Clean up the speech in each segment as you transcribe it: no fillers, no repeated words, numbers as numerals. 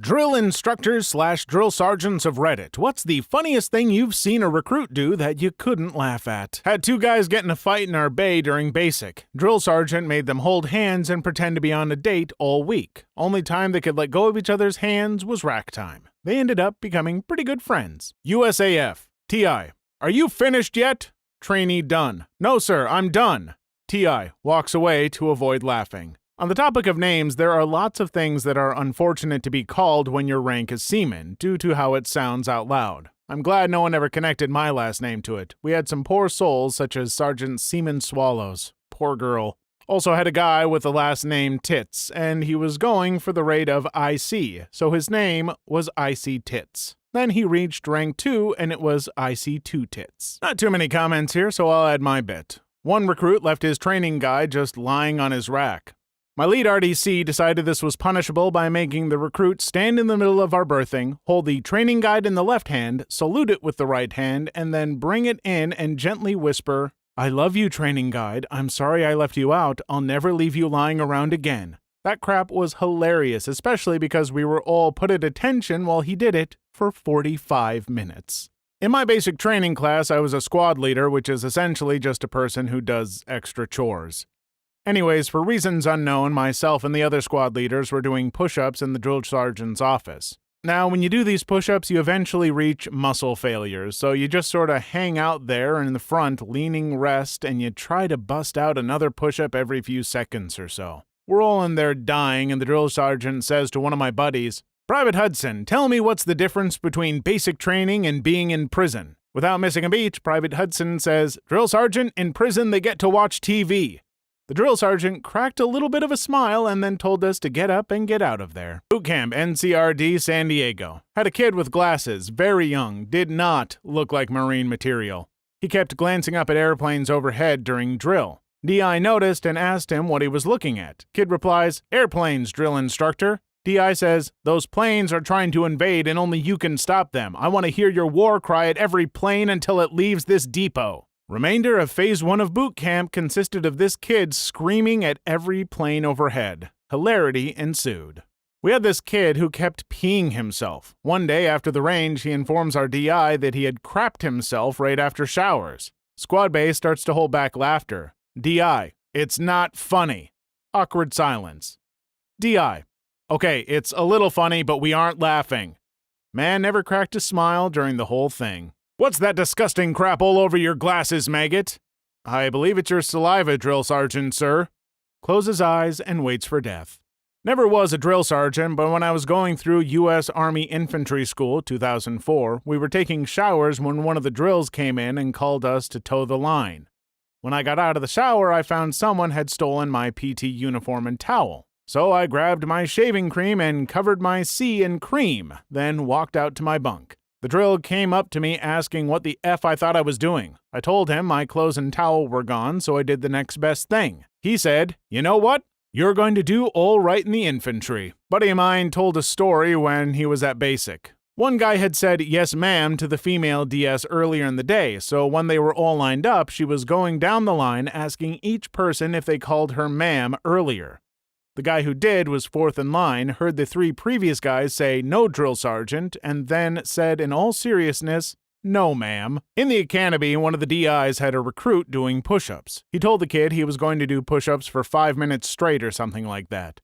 Drill instructors slash drill sergeants of Reddit, what's the funniest thing you've seen a recruit do that you couldn't laugh at? Had two guys get in a fight in our bay during basic. Drill sergeant made them hold hands and pretend to be on a date all week. Only time they could let go of each other's hands was rack time. They ended up becoming pretty good friends. USAF. TI. Are you finished yet? Trainee done. No sir, I'm done. TI walks away to avoid laughing. On the topic of names, there are lots of things that are unfortunate to be called when your rank is seaman, due to how it sounds out loud. I'm glad no one ever connected my last name to it. We had some poor souls, such as Sergeant Seaman Swallows. Poor girl. Also had a guy with the last name Tits, and he was going for the rate of IC, so his name was IC Tits. Then he reached rank 2, and it was IC 2 Tits. Not too many comments here, so I'll add my bit. One recruit left his training guide just lying on his rack. My lead RDC decided this was punishable by making the recruit stand in the middle of our berthing, hold the training guide in the left hand, salute it with the right hand, and then bring it in and gently whisper, "I love you, training guide. I'm sorry I left you out. I'll never leave you lying around again." That crap was hilarious, especially because we were all put at attention while he did it for 45 minutes. In my basic training class, I was a squad leader, which is essentially just a person who does extra chores. Anyways, for reasons unknown, myself and the other squad leaders were doing push-ups in the drill sergeant's office. Now, when you do these push-ups, you eventually reach muscle failures, so you just sort of hang out there in the front, leaning rest, and you try to bust out another push-up every few seconds or so. We're all in there dying, and the drill sergeant says to one of my buddies, "Private Hudson, tell me what's the difference between basic training and being in prison." Without missing a beat, Private Hudson says, "Drill sergeant, in prison they get to watch TV." The drill sergeant cracked a little bit of a smile and then told us to get up and get out of there. Boot camp, NCRD, San Diego. Had a kid with glasses, very young, did not look like marine material. He kept glancing up at airplanes overhead during drill. DI noticed and asked him what he was looking at. Kid replies, "Airplanes, drill instructor." DI says, "Those planes are trying to invade and only you can stop them. I want to hear your war cry at every plane until it leaves this depot." Remainder of Phase 1 of boot camp consisted of this kid screaming at every plane overhead. Hilarity ensued. We had this kid who kept peeing himself. One day after the range, he informs our DI that he had crapped himself right after showers. Squad base starts to hold back laughter. DI, "It's not funny." Awkward silence. DI, "Okay, it's a little funny, but we aren't laughing." Man never cracked a smile during the whole thing. "What's that disgusting crap all over your glasses, maggot?" "I believe it's your saliva, drill sergeant, sir." Closes eyes and waits for death. Never was a drill sergeant, but when I was going through U.S. Army Infantry School, 2004, we were taking showers when one of the drills came in and called us to toe the line. When I got out of the shower, I found someone had stolen my PT uniform and towel. So I grabbed my shaving cream and covered my C in cream, then walked out to my bunk. The drill came up to me asking what the F I thought I was doing. I told him my clothes and towel were gone, so I did the next best thing. He said, "You know what? You're going to do all right in the infantry." Buddy of mine told a story when he was at basic. One guy had said "yes ma'am" to the female DS earlier in the day, so when they were all lined up, she was going down the line asking each person if they called her ma'am earlier. The guy who did was fourth in line, heard the three previous guys say "no, drill sergeant," and then said in all seriousness, "No, ma'am." In the academy, one of the DIs had a recruit doing push-ups. He told the kid he was going to do push-ups for 5 minutes straight or something like that.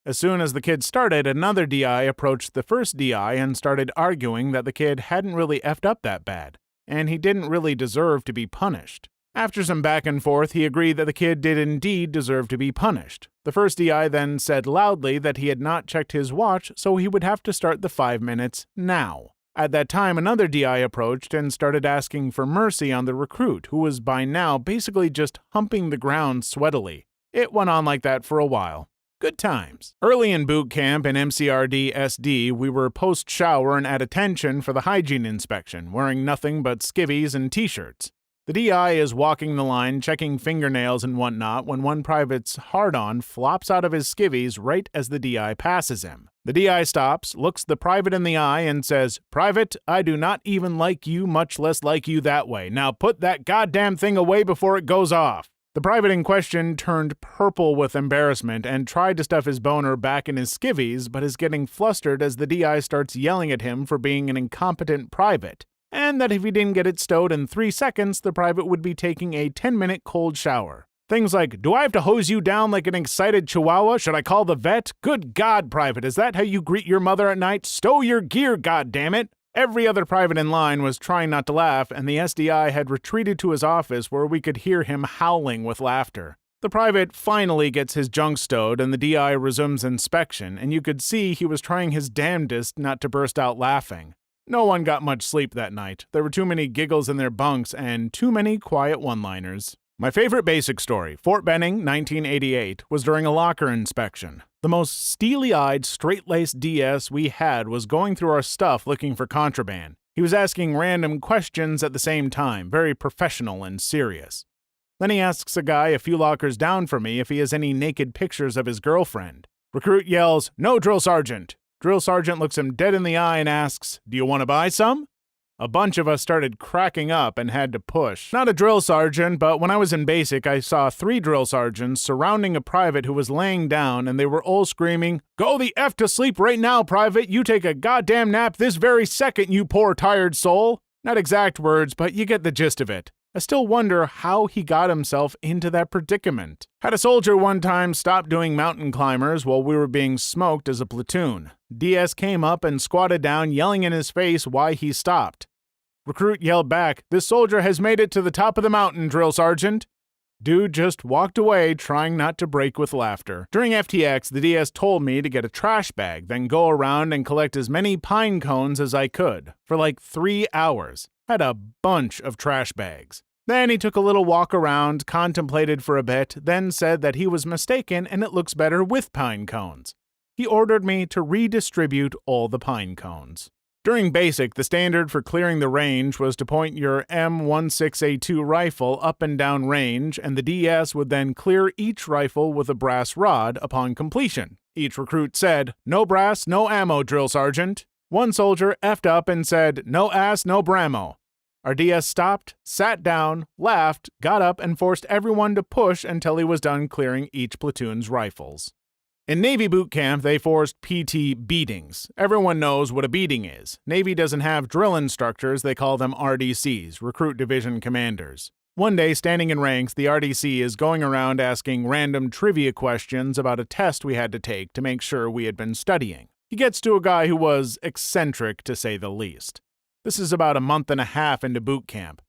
As soon as the kid started, another DI approached the first DI and started arguing that the kid hadn't really effed up that bad, and he didn't really deserve to be punished. After some back and forth, he agreed that the kid did indeed deserve to be punished. The first DI then said loudly that he had not checked his watch, so he would have to start the 5 minutes now. At that time, another DI approached and started asking for mercy on the recruit, who was by now basically just humping the ground sweatily. It went on like that for a while. Good times. Early in boot camp in MCRD SD, we were post-shower and at attention for the hygiene inspection, wearing nothing but skivvies and t-shirts. The DI is walking the line, checking fingernails and whatnot, when one private's hard-on flops out of his skivvies right as the DI passes him. The DI stops, looks the private in the eye, and says, "Private, I do not even like you, much less like you that way. Now put that goddamn thing away before it goes off." The private in question turned purple with embarrassment and tried to stuff his boner back in his skivvies, but is getting flustered as the DI starts yelling at him for being an incompetent private, and that if he didn't get it stowed in 3 seconds, the private would be taking a 10-minute cold shower. Things like, "Do I have to hose you down like an excited chihuahua? Should I call the vet? Good God, private, is that how you greet your mother at night? Stow your gear, goddammit!" Every other private in line was trying not to laugh, and the SDI had retreated to his office where we could hear him howling with laughter. The private finally gets his junk stowed, and the DI resumes inspection, and you could see he was trying his damnedest not to burst out laughing. No one got much sleep that night. There were too many giggles in their bunks and too many quiet one-liners. My favorite basic story, Fort Benning, 1988, was during a locker inspection. The most steely-eyed, straight-laced DS we had was going through our stuff looking for contraband. He was asking random questions at the same time, very professional and serious. Then he asks a guy a few lockers down from me if he has any naked pictures of his girlfriend. Recruit yells, "No, drill sergeant!" Drill sergeant looks him dead in the eye and asks, "Do you want to buy some?" A bunch of us started cracking up and had to push. Not a drill sergeant, but when I was in basic, I saw 3 drill sergeants surrounding a private who was laying down, and they were all screaming, "Go the F to sleep right now, private! You take a goddamn nap this very second, you poor tired soul!" Not exact words, but you get the gist of it. I still wonder how he got himself into that predicament. Had a soldier one time stop doing mountain climbers while we were being smoked as a platoon. DS came up and squatted down, yelling in his face why he stopped. Recruit yelled back, "This soldier has made it to the top of the mountain, drill sergeant." Dude just walked away, trying not to break with laughter. During FTX, the DS told me to get a trash bag, then go around and collect as many pine cones as I could, for like 3 hours. Had a bunch of trash bags. Then he took a little walk around, contemplated for a bit, then said that he was mistaken and it looks better with pine cones. He ordered me to redistribute all the pine cones. During basic, the standard for clearing the range was to point your M16A2 rifle up and down range, and the DS would then clear each rifle with a brass rod upon completion. Each recruit said, "No brass, no ammo, drill sergeant." One soldier effed up and said, "No ass, no brammo." Our DS stopped, sat down, laughed, got up, and forced everyone to push until he was done clearing each platoon's rifles. In Navy boot camp, they forced PT beatings. Everyone knows what a beating is. Navy doesn't have drill instructors, they call them RDCs, Recruit Division Commanders. One day, standing in ranks, the RDC is going around asking random trivia questions about a test we had to take to make sure we had been studying. He gets to a guy who was eccentric, to say the least. This is about a month and a half into boot camp.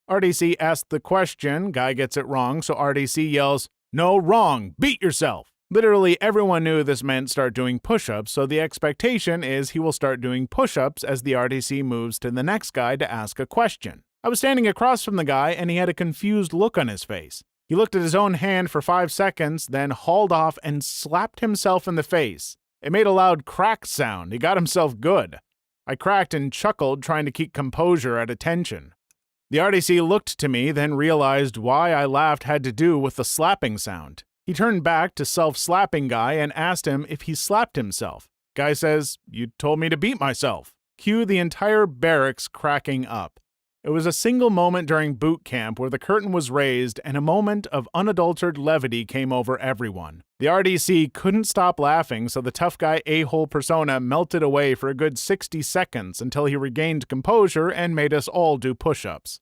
RDC asks the question, guy gets it wrong, so RDC yells, "No, wrong, beat yourself." Literally everyone knew this meant start doing push-ups, so the expectation is he will start doing push-ups as the RDC moves to the next guy to ask a question. I was standing across from the guy and he had a confused look on his face. He looked at his own hand for 5 seconds, then hauled off and slapped himself in the face. It made a loud crack sound. He got himself good. I cracked and chuckled, trying to keep composure at attention. The RDC looked to me, then realized why I laughed had to do with the slapping sound. He turned back to self-slapping guy and asked him if he slapped himself. Guy says, "You told me to beat myself." Cue the entire barracks cracking up. It was a single moment during boot camp where the curtain was raised and a moment of unadulterated levity came over everyone. The RDC couldn't stop laughing, so the tough guy a-hole persona melted away for a good 60 seconds until he regained composure and made us all do push-ups.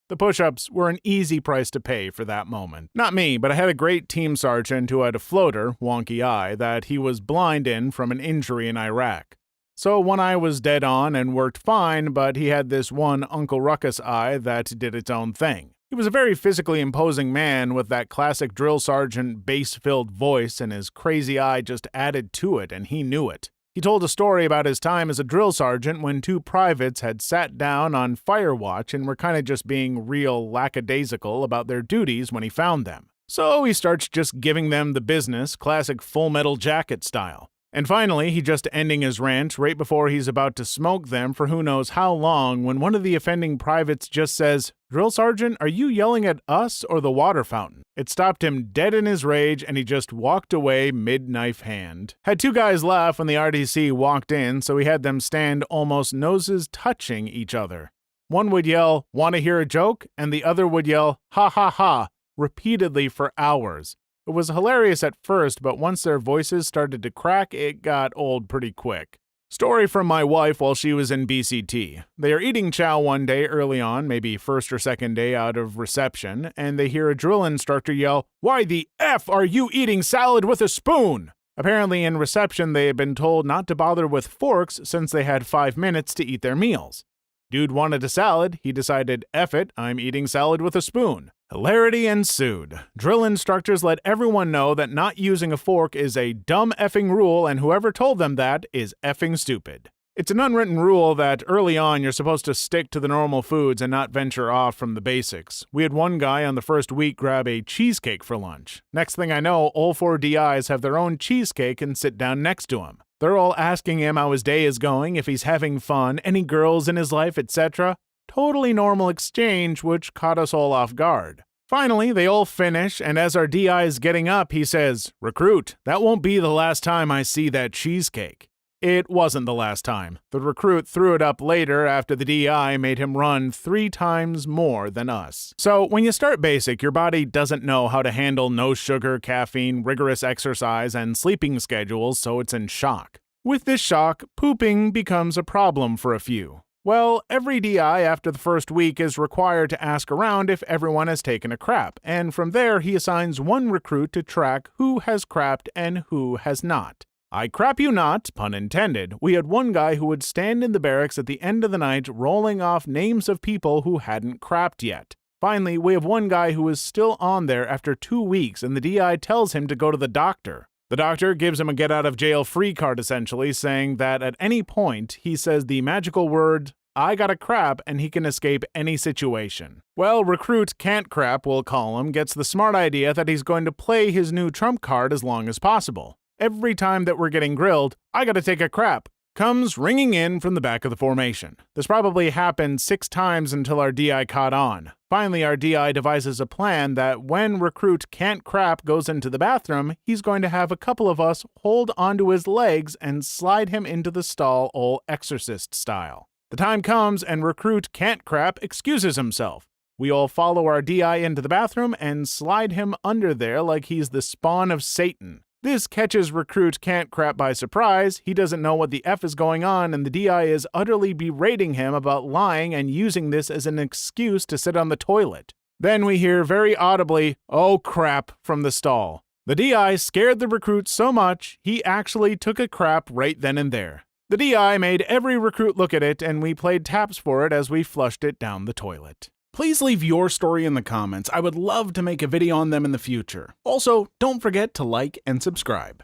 The push-ups were an easy price to pay for that moment. Not me, but I had a great team sergeant who had a floater, wonky eye, that he was blind in from an injury in Iraq. So one eye was dead on and worked fine, but he had this one Uncle Ruckus eye that did its own thing. He was a very physically imposing man with that classic drill sergeant bass-filled voice, and his crazy eye just added to it, and he knew it. He told a story about his time as a drill sergeant when 2 privates had sat down on fire watch and were kind of just being real lackadaisical about their duties when he found them. So he starts just giving them the business, classic Full Metal Jacket style. And finally, he just ending his rant right before he's about to smoke them for who knows how long when one of the offending privates just says, "Drill Sergeant, are you yelling at us or the water fountain?" It stopped him dead in his rage and he just walked away mid-knife hand. Had 2 guys laugh when the RDC walked in, so he had them stand almost noses touching each other. One would yell, "Want to hear a joke?" and the other would yell, "Ha ha ha." repeatedly for hours. It was hilarious at first, but once their voices started to crack, it got old pretty quick. Story from my wife while she was in BCT. They are eating chow one day early on, maybe first or second day out of reception, and they hear a drill instructor yell, "Why the F are you eating salad with a spoon?" Apparently in reception they had been told not to bother with forks since they had 5 minutes to eat their meals. Dude wanted a salad, he decided, F it, I'm eating salad with a spoon. Hilarity ensued. Drill instructors let everyone know that not using a fork is a dumb effing rule, and whoever told them that is effing stupid. It's an unwritten rule that early on you're supposed to stick to the normal foods and not venture off from the basics. We had one guy on the first week grab a cheesecake for lunch. Next thing I know, all 4 DIs have their own cheesecake and sit down next to him. They're all asking him how his day is going, if he's having fun, any girls in his life, etc. Totally normal exchange, which caught us all off guard. Finally, they all finish, and as our DI is getting up, he says, "Recruit, that won't be the last time I see that cheesecake." It wasn't the last time. The recruit threw it up later after the DI made him run 3 times more than us. So when you start basic, your body doesn't know how to handle no sugar, caffeine, rigorous exercise, and sleeping schedules, so it's in shock. With this shock, pooping becomes a problem for a few. Well, every DI after the first week is required to ask around if everyone has taken a crap, and from there he assigns one recruit to track who has crapped and who has not. I crap you not, pun intended, we had one guy who would stand in the barracks at the end of the night rolling off names of people who hadn't crapped yet. Finally, we have one guy who is still on there after 2 weeks and the DI tells him to go to the doctor. The doctor gives him a get-out-of-jail-free card essentially, saying that at any point he says the magical word, "I got a crap," and he can escape any situation. Well, recruit can't crap, we'll call him, gets the smart idea that he's going to play his new trump card as long as possible. Every time that we're getting grilled, "I gotta take a crap," comes ringing in from the back of the formation. This probably happened 6 times until our DI caught on. Finally, our DI devises a plan that when recruit can't crap goes into the bathroom, he's going to have a couple of us hold onto his legs and slide him into the stall all exorcist style. The time comes and recruit can't crap excuses himself. We all follow our DI into the bathroom and slide him under there like he's the spawn of Satan. This catches recruit can't crap by surprise, he doesn't know what the F is going on, and the DI is utterly berating him about lying and using this as an excuse to sit on the toilet. Then we hear very audibly, "Oh crap," from the stall. The DI scared the recruit so much, he actually took a crap right then and there. The DI made every recruit look at it, and we played taps for it as we flushed it down the toilet. Please leave your story in the comments. I would love to make a video on them in the future. Also, don't forget to like and subscribe.